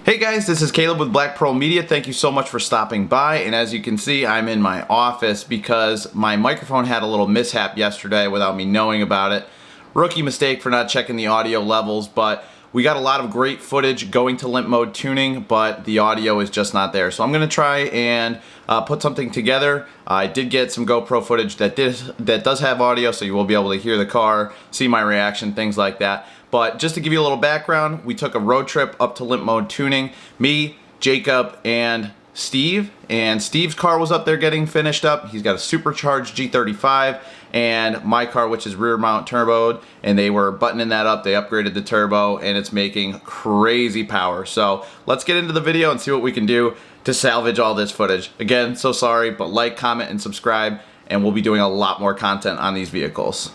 Hey guys, this is Caleb with Black Pearl Media. Thank you so much for stopping by. And as you can see, I'm in my office because my microphone had a little mishap yesterday without me knowing about it. Rookie mistake for not checking the audio levels, but we got a lot of great footage going to limp mode tuning, but the audio is just not there. So I'm gonna try and put something together. I did get some GoPro footage that does have audio, so you will be able to hear the car, see my reaction, things like that. But just to give you a little background, we took a road trip up to limp mode tuning. Me, Jacob, and Steve. And Steve's car was up there getting finished up. He's got a supercharged G35 and my car, which is rear mount turboed, and they were buttoning that up. They upgraded the turbo and it's making crazy power. So let's get into the video and see what we can do to salvage all this footage. Again, so sorry, but like, comment, and subscribe, and we'll be doing a lot more content on these vehicles.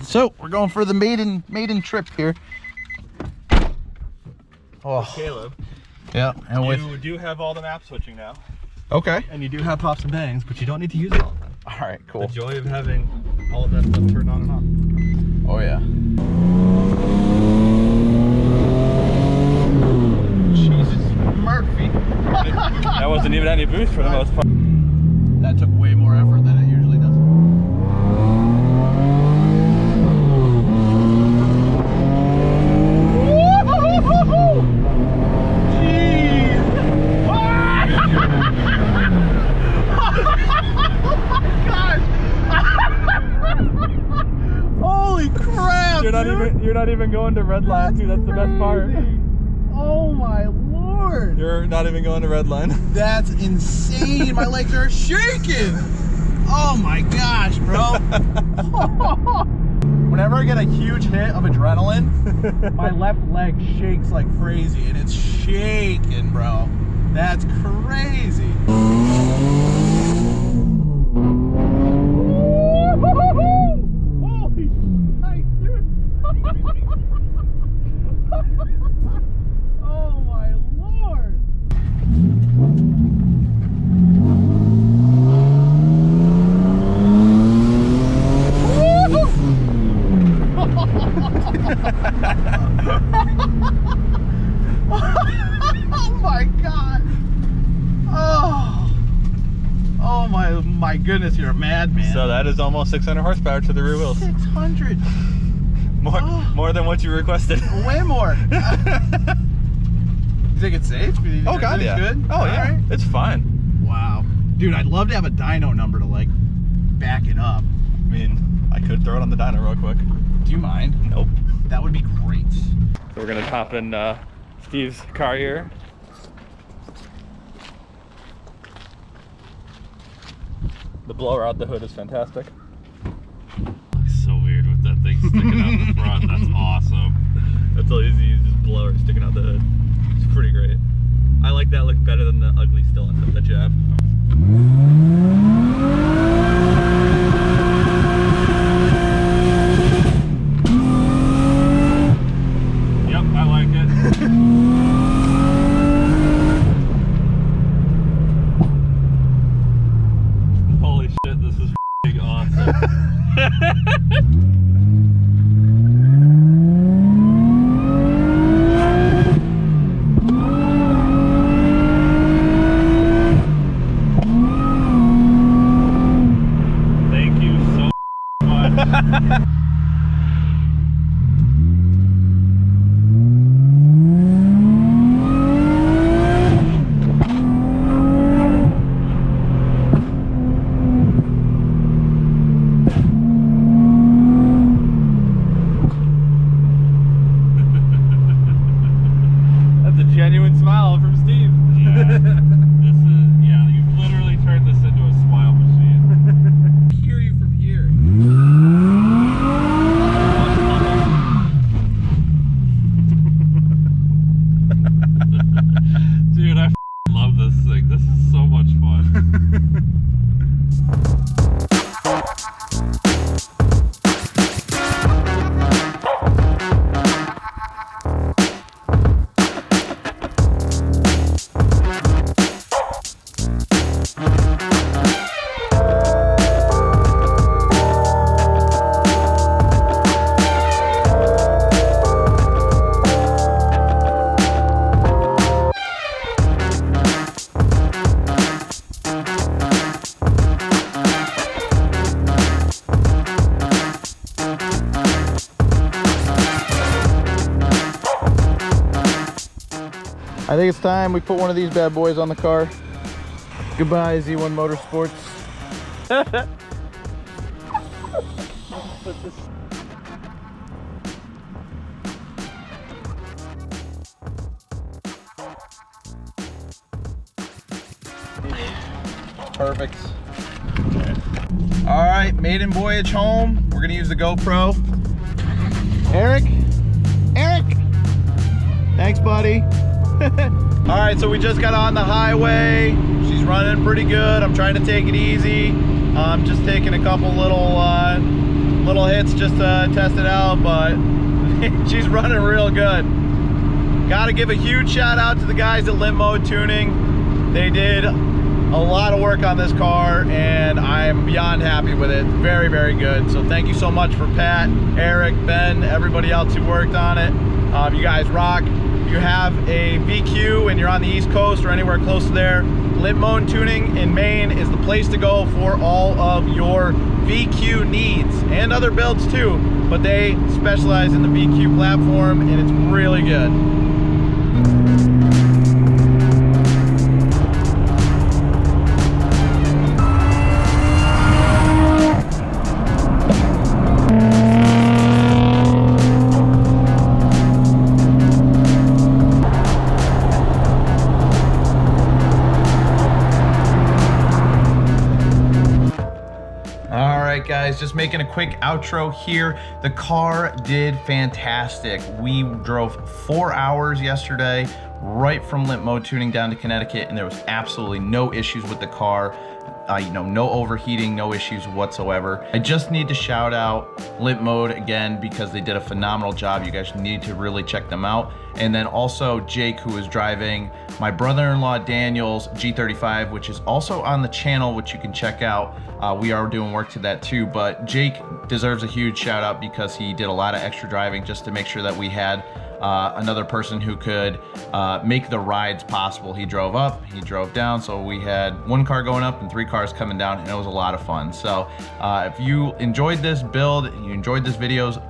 So we're going for the maiden trip here. Oh, Caleb. Yeah, and you do have all the map switching now. Okay. And you do have pops and bangs, but you don't need to use all of them. All right, cool. The joy of having all of that stuff turned on and off. Oh yeah. Jesus Murphy. That wasn't even any boost for the most part. That took way more effort than it usually does. Holy crap! You're not even going to red line, too. That's the best part. Oh my lord! You're not even going to red line. That's insane! My legs are shaking! Oh my gosh, bro! Whenever I get a huge hit of adrenaline, my left leg shakes like crazy, and it's shaking, bro. That's crazy. Holy shit, dude! Oh my lord! Oh my god! Oh my goodness, you're a madman. So that is almost 600 horsepower to the rear wheels. 600. More than what you requested. Way more. You think it's safe? Oh god, yeah. Good? Oh yeah, right. It's fine. Wow, dude, I'd love to have a dyno number to like back it up. I mean, I could throw it on the dyno real quick. Do you mind? Nope. That would be great. So we're gonna hop in Steve's car here. The blower out the hood is fantastic. Looks so weird with that thing sticking out the front. That's awesome. That's all easy, just blower sticking out the hood. It's pretty great. I like that look better than the ugly still that you have. Yep, I like it. Holy shit, this is f***ing awesome. Thank you so much. This is, yeah, you've literally turned this into a smile machine. think it's time we put one of these bad boys on the car. Goodbye, Z1 Motorsports. Perfect. All right, maiden voyage home. We're gonna use the GoPro. Eric? Thanks, buddy. All right, so we just got on the highway. She's running pretty good. I'm trying to take it easy. I'm just taking a couple little hits just to test it out, but she's running real good. Gotta give a huge shout out to the guys at Limp Mode Tuning. They did a lot of work on this car and I'm beyond happy with it. Very, very good. So thank you so much for Pat, Eric, Ben, everybody else who worked on it. You guys rock. If you have a VQ and you're on the East Coast or anywhere close to there, Limp Mode Tuning in Maine is the place to go for all of your VQ needs and other builds too, but they specialize in the VQ platform and it's really good. Guys, just making a quick outro here. The car did fantastic. We drove 4 hours yesterday right from Limp Mode Tuning down to Connecticut and there was absolutely no issues with the car. No overheating, no issues whatsoever. I just need to shout out Limp Mode again because they did a phenomenal job. You guys need to really check them out. And then also Jake, who is driving my brother-in-law Daniel's G35, which is also on the channel, which you can check out. We are doing work to that too, but Jake deserves a huge shout out because he did a lot of extra driving just to make sure that we had another person who could make the rides possible. He drove up, he drove down, so we had one car going up and 3 cars coming down, and it was a lot of fun. So if you enjoyed this build, you enjoyed this videos,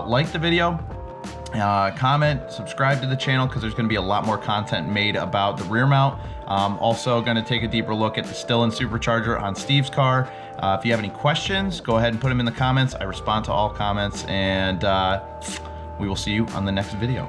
like the video, comment, subscribe to the channel because there's going to be a lot more content made about the rear mount. Also going to take a deeper look at the Stillen supercharger on Steve's car. If you have any questions, go ahead and put them in the comments. I respond to all comments, and we will see you on the next video.